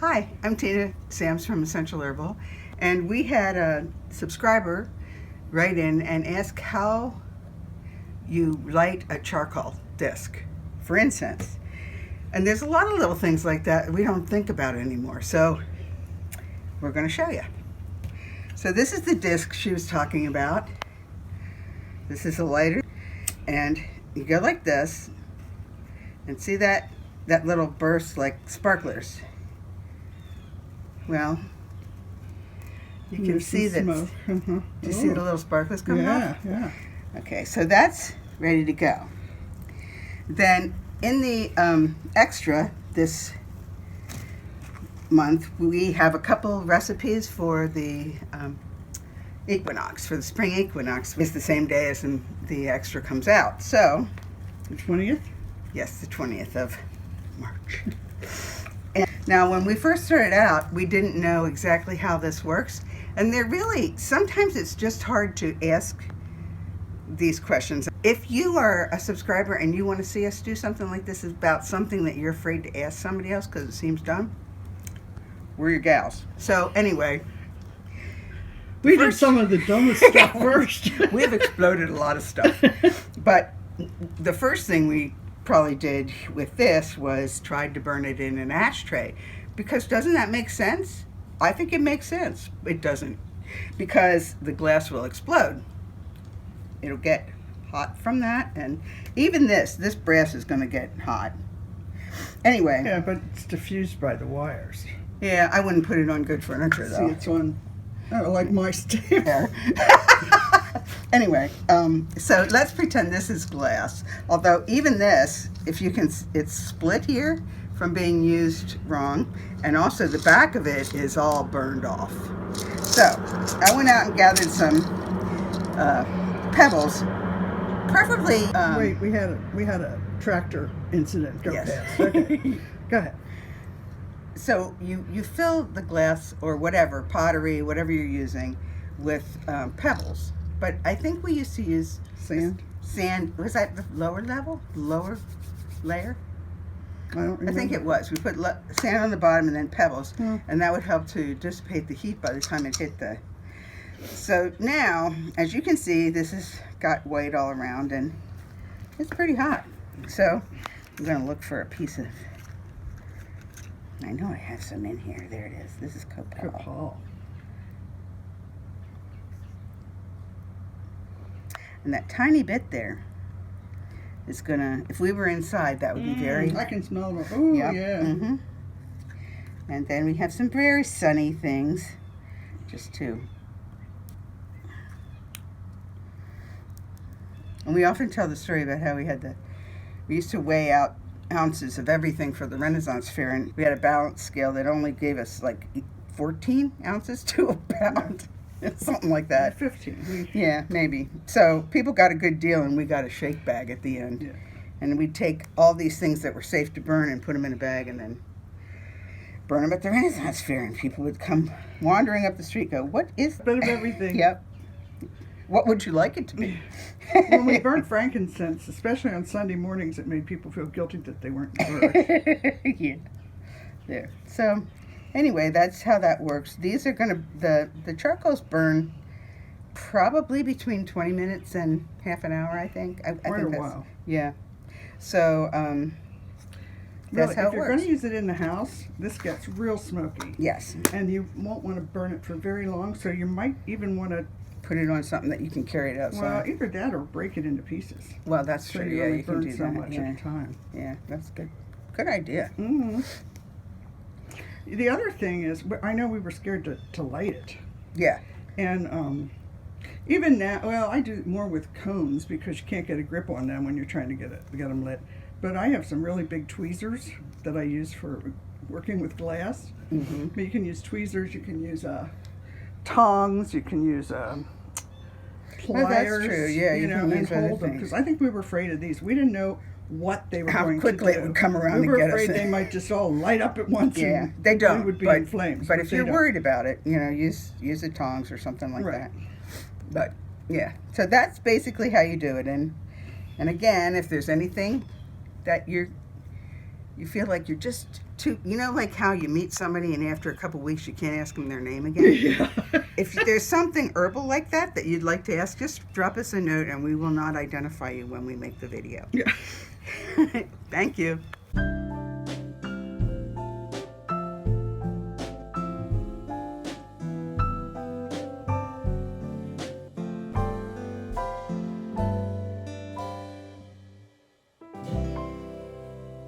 Hi, I'm Tina Sams from Essential Herbal, and we had a subscriber write in and ask how you light a charcoal disc for incense. And there's a lot of little things like that we don't think about anymore, so we're going to show you. So this is the disc she was talking about. This is a lighter, and you go like this, and see that little burst like sparklers. Well, you can see that. Do you see the little sparklers coming off? Yeah. Okay, so that's ready to go. Then in the extra this month, we have a couple recipes for the equinox, for the spring equinox. It's the same day as the extra comes out. So, The 20th? yes, the 20th of March. And now, when we first started out, we didn't know exactly how this works. And they're really, sometimes it's just hard to ask these questions. If you are a subscriber and you want to see us do something like this about something that you're afraid to ask somebody else because it seems dumb, we're your gals. So anyway, We did some of the dumbest stuff first. we've exploded a lot of stuff. But the first thing we probably did with this was tried to burn it in an ashtray, because doesn't that make sense? I think it makes sense. It doesn't, because the glass will explode. It'll get hot from that, and even this brass is going to get hot. Anyway. Yeah, but it's diffused by the wires. Yeah, I wouldn't put it on good furniture, though. See, it's on, like my stair. Anyway, so let's pretend this is glass. Although even this, if you can, it's split here from being used wrong, and also the back of it is all burned off. So I went out and gathered some pebbles, preferably. Wait, we had a tractor incident go Yes. past. Okay, go ahead. So you fill the glass or whatever, pottery, whatever you're using, with pebbles. But I think we used to use Sand? Sand, was that the lower level? Lower layer? I don't remember. I think it was. We put sand on the bottom and then pebbles, Hmm. and that would help to dissipate the heat by the time it hit the... So now, as you can see, this has got white all around, and it's pretty hot. So I'm going to look for a piece of... I know I have some in here. There it is. This is copal. Copal. And that tiny bit there is gonna, if we were inside, that would be very... I can smell them. Oh, Yep. yeah. Mm-hmm. And then we have some very sunny things, just to... And we often tell the story about how we used to weigh out ounces of everything for the Renaissance Fair, and we had a balance scale that only gave us like 14 ounces to a pound. Something like that. 15. Yeah, maybe. So people got a good deal, and we got a shake bag at the end. Yeah. And we'd take all these things that were safe to burn and put them in a bag and then burn them at the Renaissance Fair. And people would come wandering up the street, go, "What is A bit of everything. Yep. What would you like it to be?" When we burnt frankincense, especially on Sunday mornings, it made people feel guilty that they weren't burnt. Yeah. There. So anyway, that's how that works. These are going to, the charcoals burn probably between 20 minutes and half an hour, I think. I Quite think a that's, while. Yeah. So that's Really, how if it you're works. going to use it in the house, this gets real smoky. Yes. And you won't want to burn it for very long, so you might even want to, Put it on something that you can carry it well, outside. either that or break it into pieces. Well, that's So true. you Yeah, only you can burn do so that. much Yeah. at a time. Yeah, that's good. Good idea. Mm-hmm. The other thing is, I know we were scared to light it. Yeah. And even now, well, I do more with cones because you can't get a grip on them when you're trying to get them lit. But I have some really big tweezers that I use for working with glass. Mm-hmm. But you can use tweezers, you can use tongs, you can use pliers. true. Yeah, you can and use other hold them. things. Because I think we were afraid of these. We didn't know what they were How going quickly to do. it would come around we and were get us. afraid they might just all light up at once. Yeah, and they don't. We would be but, in flames. But if they you're don't. worried about it, use the tongs or something like Right. that. But yeah, so that's basically how you do it. And again, if there's anything that you feel like you're just you know, like how you meet somebody and after a couple weeks you can't ask them their name again? Yeah. If there's something herbal like that that you'd like to ask, just drop us a note and we will not identify you when we make the video. Yeah. Thank you.